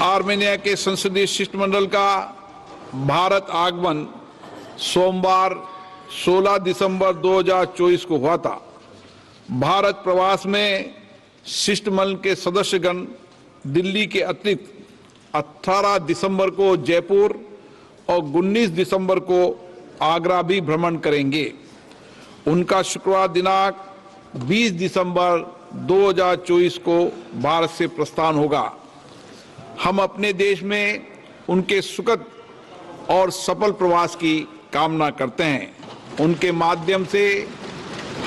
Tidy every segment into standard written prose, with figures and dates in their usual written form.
Armenia के संसदीय शिष्टमंडल का भारत आगमन सोमवार 16 दिसंबर 2024 को हुआ था। भारत प्रवास में शिष्टमंडल के सदस्यगण दिल्ली के अतिरिक्त 18 दिसंबर को जयपुर और 19 दिसंबर को आगरा भी भ्रमण करेंगे। उनका शुक्रवार दिनांक 20 दिसंबर 2024 को भारत से प्रस्थान होगा। हम अपने देश में उनके सुखद और सफल प्रवास की कामना करते हैं। उनके माध्यम से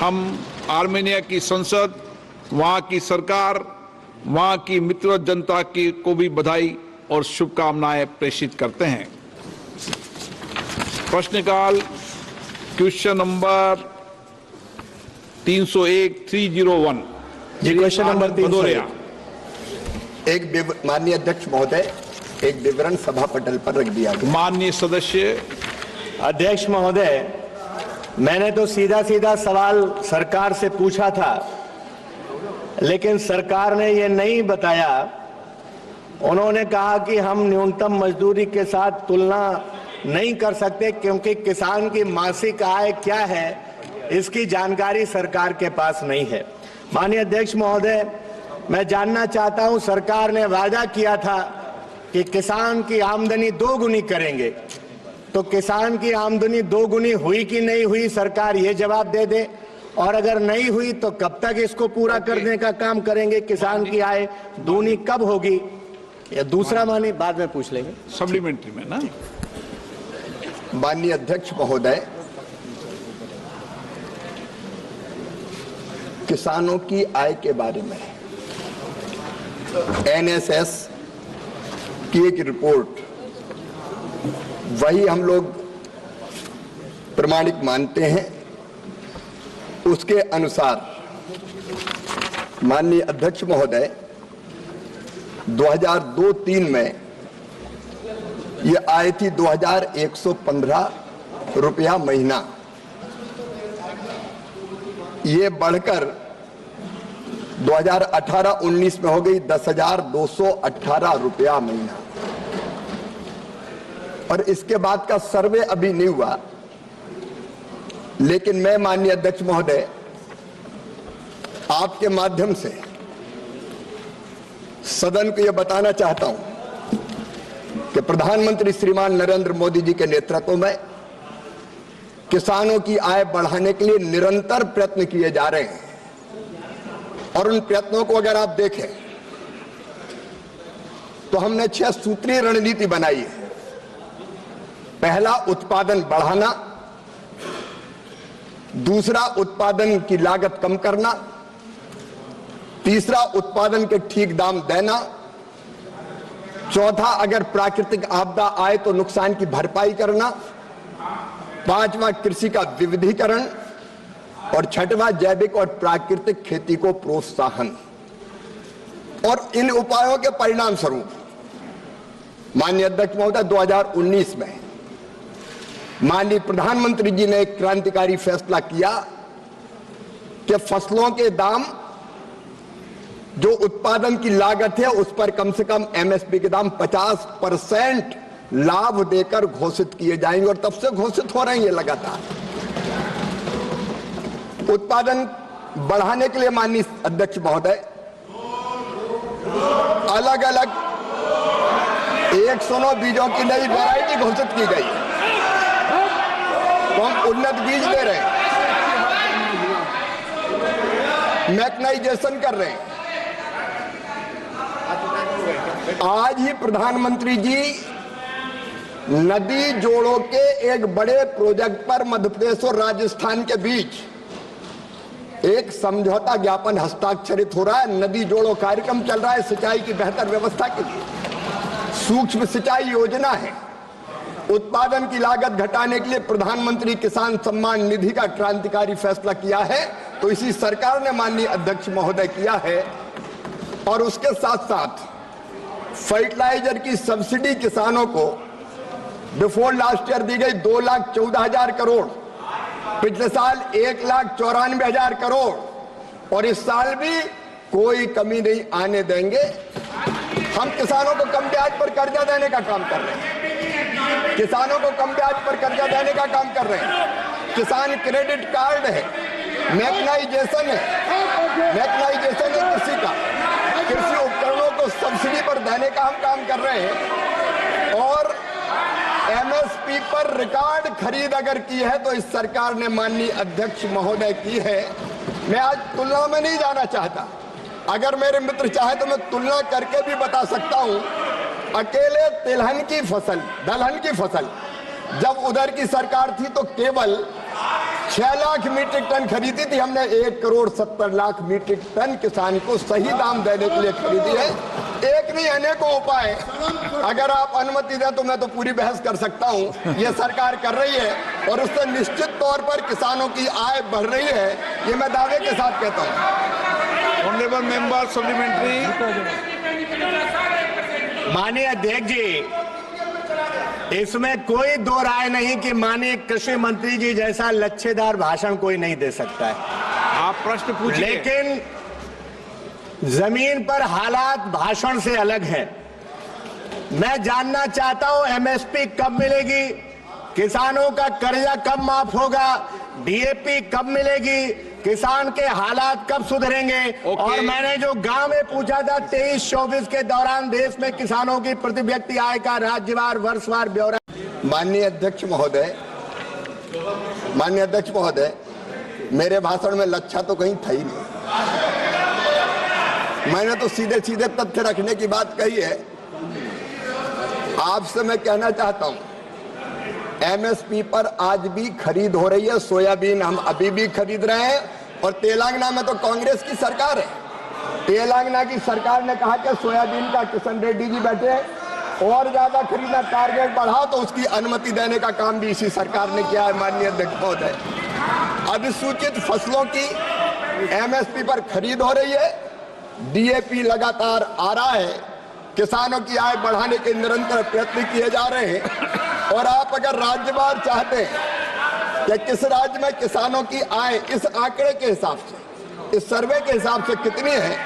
हम आर्मेनिया की संसद, वहाँ की सरकार, वहाँ की मित्र जनता की को भी बधाई और शुभकामनाएं प्रेषित करते हैं। प्रश्नकाल क्वेश्चन नंबर 301 जी, क्वेश्चन नंबर 301। माननीय अध्यक्ष महोदय, एक विवरण सभा पटल पर रख दिया गया। माननीय सदस्य। अध्यक्ष महोदय, मैंने तो सीधा सीधा सवाल सरकार से पूछा था, लेकिन सरकार ने ये नहीं बताया। उन्होंने कहा कि हम न्यूनतम मजदूरी के साथ तुलना नहीं कर सकते क्योंकि किसान की मासिक आय क्या है इसकी जानकारी सरकार के पास नहीं है। माननीय अध्यक्ष महोदय, मैं जानना चाहता हूं, सरकार ने वादा किया था कि किसान की आमदनी दोगुनी करेंगे, तो किसान की आमदनी दोगुनी हुई कि नहीं हुई, सरकार ये जवाब दे दे। और अगर नहीं हुई तो कब तक इसको पूरा करने का काम करेंगे? किसान की आय दूनी कब होगी? या दूसरा मानी बाद में पूछ लेंगे, सप्लीमेंट्री में ना। माननीय अध्यक्ष महोदय, किसानों की आय के बारे में एनएसएस की एक रिपोर्ट, वही हम लोग प्रमाणिक मानते हैं। उसके अनुसार माननीय अध्यक्ष महोदय 2002-03 में ये आय थी 2115 रुपया महीना। ये बढ़कर 2018-19 में हो गई 10,218 रुपया महीना। और इसके बाद का सर्वे अभी नहीं हुआ, लेकिन मैं माननीय अध्यक्ष महोदय आपके माध्यम से सदन को यह बताना चाहता हूं कि प्रधानमंत्री श्रीमान नरेंद्र मोदी जी के नेतृत्व में किसानों की आय बढ़ाने के लिए निरंतर प्रयत्न किए जा रहे हैं। और उन प्रयत्नों को अगर आप देखें तो हमने 6 सूत्रीय रणनीति बनाई है। पहला, उत्पादन बढ़ाना। दूसरा, उत्पादन की लागत कम करना। तीसरा, उत्पादन के ठीक दाम देना। चौथा, अगर प्राकृतिक आपदा आए तो नुकसान की भरपाई करना। पांचवा, कृषि का विविधीकरण। और छठवां, जैविक और प्राकृतिक खेती को प्रोत्साहन। और इन उपायों के परिणाम स्वरूप माननीय अध्यक्ष महोदय 2019 में माननीय प्रधानमंत्री जी ने एक क्रांतिकारी फैसला किया कि फसलों के दाम, जो उत्पादन की लागत है उस पर कम से कम एमएसपी के दाम 50% लाभ देकर घोषित किए जाएंगे। और तब से घोषित हो रहे हैं ये लगातार। उत्पादन बढ़ाने के लिए माननीय अध्यक्ष महोदय अलग अलग 109 बीजों की नई वैरायटी घोषित की गई। तो हम उन्नत बीज दे रहे हैं, मैकेनाइजेशन कर रहे हैं। आज ही प्रधानमंत्री जी नदी जोड़ों के एक बड़े प्रोजेक्ट पर मध्य प्रदेश और राजस्थान के बीच एक समझौता ज्ञापन हस्ताक्षरित हो रहा है। नदी जोड़ो कार्यक्रम चल रहा है सिंचाई की बेहतर व्यवस्था के लिए। सूक्ष्म सिंचाई योजना है। उत्पादन की लागत घटाने के लिए प्रधानमंत्री किसान सम्मान निधि का क्रांतिकारी फैसला किया है, तो इसी सरकार ने माननीय अध्यक्ष महोदय किया है। और उसके साथ साथ फर्टिलाइजर की सब्सिडी किसानों को बिफोर लास्ट ईयर दी गई 2,14,000 करोड़, पिछले साल 1,94,000 करोड़, और इस साल भी कोई कमी नहीं आने देंगे। हम किसानों को कम ब्याज पर कर्जा देने का काम कर रहे हैं, किसानों को कम ब्याज पर कर्जा देने का काम कर रहे हैं। किसान क्रेडिट कार्ड है, मैकेनाइजेशन है, कृषि का, कृषि उपकरणों को सब्सिडी पर देने का हम काम कर रहे हैं। और एमएसपी पर रिकॉर्ड खरीद अगर की है तो इस सरकार ने माननीय अध्यक्ष महोदय की है। मैं आज तुलना में नहीं जाना चाहता, अगर मेरे मित्र चाहे तो मैं तुलना करके भी बता सकता हूं। अकेले तिलहन की फसल, दलहन की फसल जब उधर की सरकार थी तो केवल 6 लाख मीट्रिक टन खरीदी थी हमने। 1,70,00,000 मीट्रिक टन किसान को सही दाम देने के लिए खरीदी है। एक नहीं अनेकों उपाय, अगर आप अनुमति दें तो मैं तो पूरी बहस कर सकता हूं। ये सरकार कर रही है और उससे निश्चित तौर पर किसानों की आय बढ़ रही है, ये मैं दावे के साथ कहता हूं। Honourable member supplementary. माननीय अध्यक्ष जी, इसमें कोई दो राय नहीं कि माननीय कृषि मंत्री जी जैसा लच्छेदार भाषण कोई नहीं दे सकता है। आप प्रश्न पूछिए। लेकिन जमीन पर हालात भाषण से अलग हैं। मैं जानना चाहता हूं एमएसपी कब मिलेगी, किसानों का कर्जा कब माफ होगा, डीएपी कब मिलेगी, किसान के हालात कब सुधरेंगे। और मैंने जो गांव में पूछा था 23-24 के दौरान देश में किसानों की प्रति व्यक्ति आय का राज्यवार वर्षवार ब्यौरा। माननीय अध्यक्ष महोदय, मेरे भाषण में लच्छा तो कहीं था ही नहीं। मैंने तो सीधे सीधे तथ्य रखने की बात कही है। आपसे मैं कहना चाहता हूं, एमएसपी पर आज भी खरीद हो रही है। सोयाबीन हम अभी भी खरीद रहे हैं और तेलंगाना में तो कांग्रेस की सरकार है। तेलंगाना की सरकार ने कहा कि सोयाबीन का किशन रेड्डी जी बैठे और ज्यादा खरीदना, टारगेट बढ़ा, तो उसकी अनुमति देने का काम भी इसी सरकार ने किया है। माननीय अध्यक्ष महोदय, अधिसूचित फसलों की एमएसपी पर खरीद हो रही है, डीएपी लगातार आ रहा है, किसानों की आय बढ़ाने के निरंतर प्रयत्न किए जा रहे हैं। और आप अगर राज्यवार चाहते हैं कि किस राज्य में किसानों की आय इस आंकड़े के हिसाब से, इस सर्वे के हिसाब से कितनी है,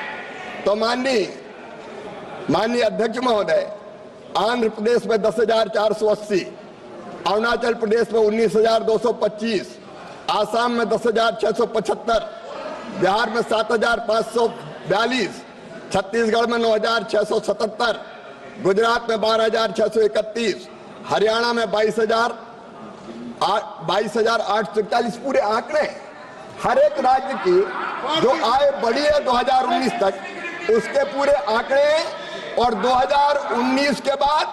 तो माननीय अध्यक्ष महोदय, आंध्र प्रदेश में 10,480, अरुणाचल प्रदेश में 19,225, आसाम में 10,675, बिहार में 7,542, छत्तीसगढ़ में 9,677, गुजरात में 12,631, हरियाणा में 22,841। पूरे आंकड़े, हर एक राज्य की जो आय बढ़ी है 2019 तक, उसके पूरे आंकड़े। और 2019 के बाद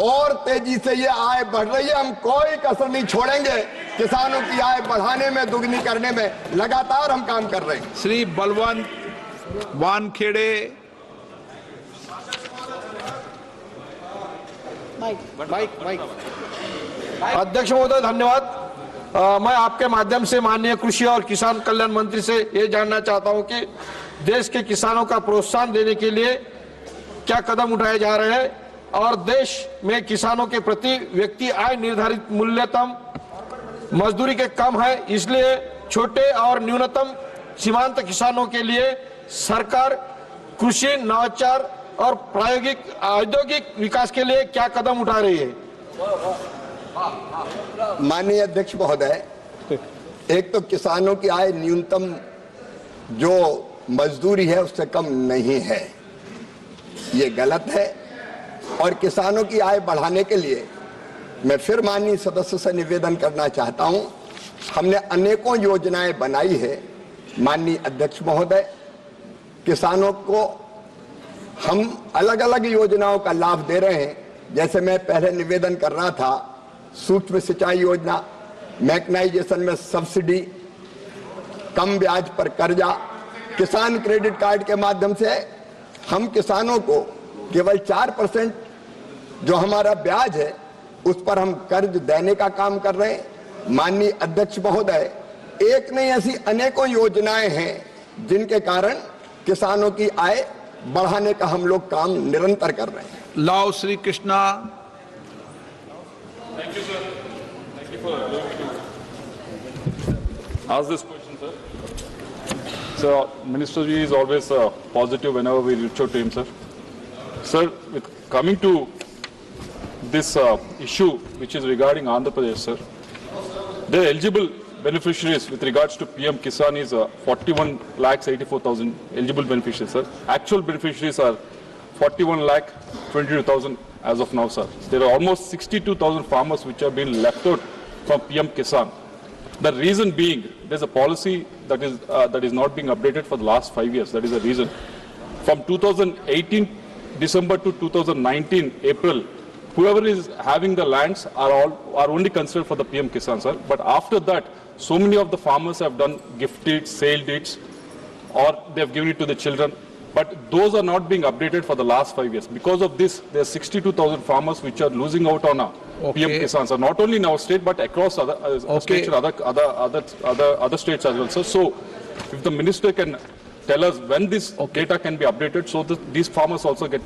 और तेजी से ये आय बढ़ रही है। हम कोई कसर नहीं छोड़ेंगे, किसानों की आय बढ़ाने में, दुगनी करने में लगातार हम काम कर रहे हैं। श्री बलवंत वानखेड़े। अध्यक्ष महोदय धन्यवाद। मैं आपके माध्यम से माननीय कृषि और किसान कल्याण मंत्री से ये जानना चाहता हूं कि देश के किसानों का प्रोत्साहन देने के लिए क्या कदम उठाए जा रहे हैं और देश में किसानों के प्रति व्यक्ति आय निर्धारित मूल्यतम मजदूरी के कम है, इसलिए छोटे और न्यूनतम सीमांत किसानों के लिए सरकार कृषि नवाचार और प्रायोगिक औद्योगिक विकास के लिए क्या कदम उठा रही है। माननीय अध्यक्ष महोदय, एक तो किसानों की आय न्यूनतम जो मजदूरी है उससे कम नहीं है, ये गलत है। और किसानों की आय बढ़ाने के लिए मैं फिर माननीय सदस्य से निवेदन करना चाहता हूं, हमने अनेकों योजनाएं बनाई है। माननीय अध्यक्ष महोदय, किसानों को हम अलग अलग योजनाओं का लाभ दे रहे हैं। जैसे मैं पहले निवेदन कर रहा था, सूक्ष्म सिंचाई योजना, मैकेनाइजेशन में सब्सिडी, कम ब्याज पर कर्जा, किसान क्रेडिट कार्ड के माध्यम से हम किसानों को केवल 4% जो हमारा ब्याज है उस पर हम कर्ज देने का काम कर रहे हैं। माननीय अध्यक्ष महोदय, एक नहीं ऐसी अनेकों योजनाएं हैं जिनके कारण किसानों की आय बढ़ाने का हम लोग काम निरंतर कर रहे हैं। लाओ Shri Krishna. Thank you, sir. Thank you for ask this question, sir. So, Minister ji is always positive whenever we reach out to him, sir. Sir, coming to this issue which is regarding Andhra Pradesh, sir, the eligible beneficiaries with regards to PM Kisan is 41 lakhs 84,000 eligible beneficiaries, sir. Actual beneficiaries are 41 lakh 22,000 as of now, sir. There are almost 62,000 farmers which have been left out from PM Kisan. The reason being, there's a policy that is not being updated for the last 5 years. That is the reason. From 2018 December to 2019 April, whoever is having the lands are only considered for the PM Kisan, sir. But after that, so many of the farmers have done gift deeds, sale deeds, or they have given it to the children. But those are not being updated for the last 5 years. Because of this, there are 62,000 farmers which are losing out on a PM Kisan, sir. Not only in our state, but across other states and other states as well, sir. So, if the minister can tell us when this data can be updated, so that these farmers also get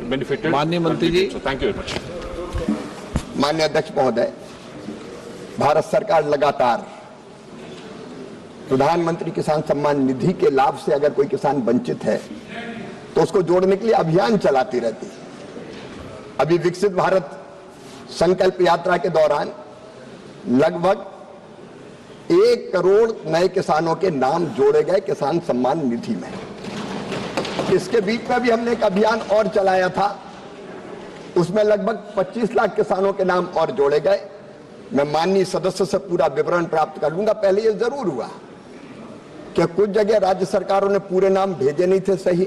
benefited. माननीय मंत्री जी, so thank you very much. माननीय अध्यक्ष महोदय, भारत सरकार लगातार प्रधानमंत्री किसान सम्मान निधि के लाभ से अगर कोई किसान वंचित है तो उसको जोड़ने के लिए अभियान चलाती रहती है। अभी विकसित भारत संकल्प यात्रा के दौरान लगभग 1 करोड़ नए किसानों के नाम जोड़े गए किसान सम्मान निधि में। इसके बीच में भी हमने एक अभियान और चलाया था, उसमें लगभग 25 लाख किसानों के नाम और जोड़े गए। मैं माननीय सदस्य से पूरा विवरण प्राप्त कर लूंगा। पहले ये जरूर हुआ कि कुछ जगह राज्य सरकारों ने पूरे नाम भेजे नहीं थे सही,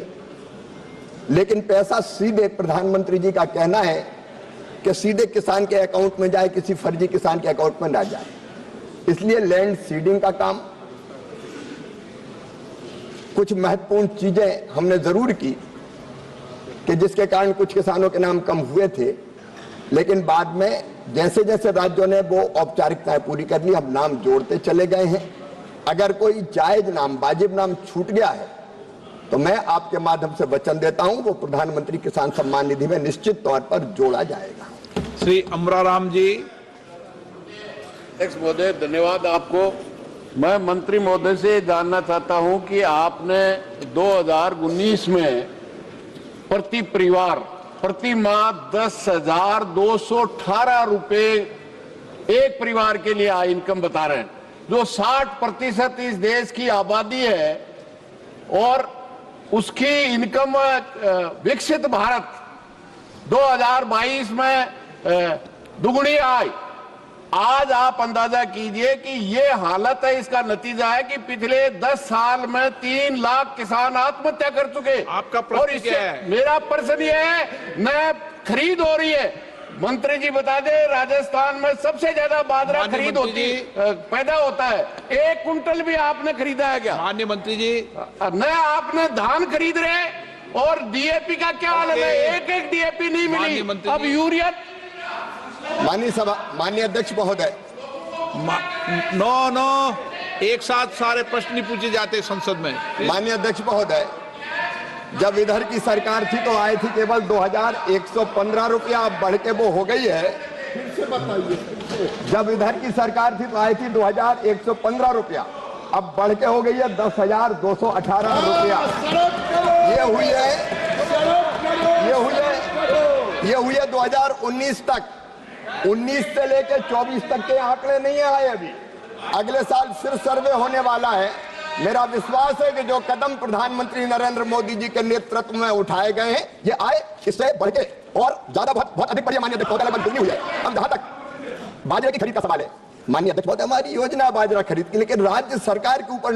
लेकिन पैसा सीधे प्रधानमंत्री जी का कहना है कि सीधे किसान के अकाउंट में जाए, किसी फर्जी किसान के अकाउंट में ना जाए। इसलिए लैंड सीडिंग का काम, कुछ महत्वपूर्ण चीजें हमने जरूर की कि जिसके कारण कुछ किसानों के नाम कम हुए थे, लेकिन बाद में जैसे जैसे राज्यों ने वो औपचारिकताएं पूरी कर ली, हम नाम जोड़ते चले गए हैं। अगर कोई जायज नाम, वाजिब नाम छूट गया है तो मैं आपके माध्यम से वचन देता हूं वो प्रधानमंत्री किसान सम्मान निधि में निश्चित तौर पर जोड़ा जाएगा। श्री अमराराम जी। अध्यक्ष महोदय, धन्यवाद आपको। मैं मंत्री महोदय से जानना चाहता हूं कि आपने 2019 में प्रति परिवार प्रति माह 10,218 रुपए एक परिवार के लिए इनकम बता रहे हैं, जो 60% इस देश की आबादी है, और उसकी इनकम विकसित भारत 2022 में दुगुनी आई। आज आप अंदाजा कीजिए कि ये हालत है, इसका नतीजा है कि पिछले 10 साल में 3 लाख किसान आत्महत्या कर चुके। आपका प्रश्न क्या है? मेरा प्रश्न ये है, न खरीद हो रही है। मंत्री जी बता दे, राजस्थान में सबसे ज्यादा बाजरा खरीद होती पैदा होता है। 1 कुंटल भी आपने खरीदा है क्या? माननीय मंत्री जी, न आपने धान खरीद रहे, और डीएपी का क्या हाल है? एक डीएपी नहीं मिली, अब यूरिया। माननीय अध्यक्ष महोदय, नो एक साथ सारे प्रश्न नहीं पूछे जाते संसद में। माननीय अध्यक्ष महोदय, जब इधर की सरकार थी तो आए थी केवल 2,115 रुपया, अब बढ़ के वो हो गई है। फिर से बताइए। जब इधर की सरकार थी तो आई थी 2,115 रुपया, अब बढ़ के हो गई है 10,218 रुपया। ये हुई है 2019 तक। 19 से लेकर 24 तक के आंकड़े नहीं आए अभी। अगले साल फिर सर्वे होने वाला है। मेरा विश्वास है कि जो कदम प्रधानमंत्री नरेंद्र मोदी जी के नेतृत्व में उठाए गए हैं, ये आए, इससे बढ़ के और ज्यादा बहुत अधिक बढ़िया। माननीय अध्यक्ष महोदय, लगभग दुगनी हुई है। अब जहां तक बाजरे की खरीद का सवाल है, माननीय अध्यक्ष महोदय, हमारी योजना बाजरा खरीद की, लेकिन राज्य सरकार के ऊपर